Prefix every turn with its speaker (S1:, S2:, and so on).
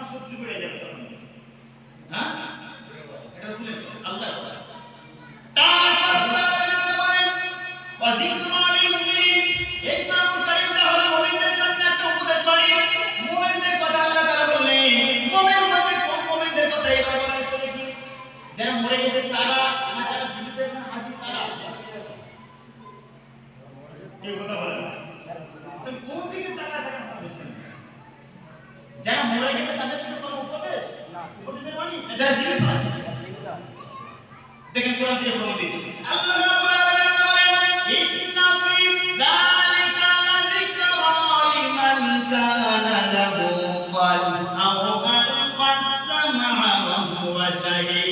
S1: শত্রু বেড়ে যাবে তখন। হ্যাঁ, এটা শুনেন আল্লাহ যারা মরে গেছে তারা না যারা জীবিত এখন হাজির তারা এই কথা বলেন তো কোন দিকে তারা টাকা পাচ্ছেন যারা মরে গেছে তাদের জন্য কোনো উপদেশ না উপদেশের মানে যারা জীবিত আছে দেখেন কোরআন থেকে প্রমাণ দিচ্ছে আল্লাহ রাব্বুল আলামিন বলেন ইন্না ফি যালিকা লাযিকরা লিমান কানা লাহু কলবুন আও আলকাস সামআ ওয়া হুয়া শাহীদ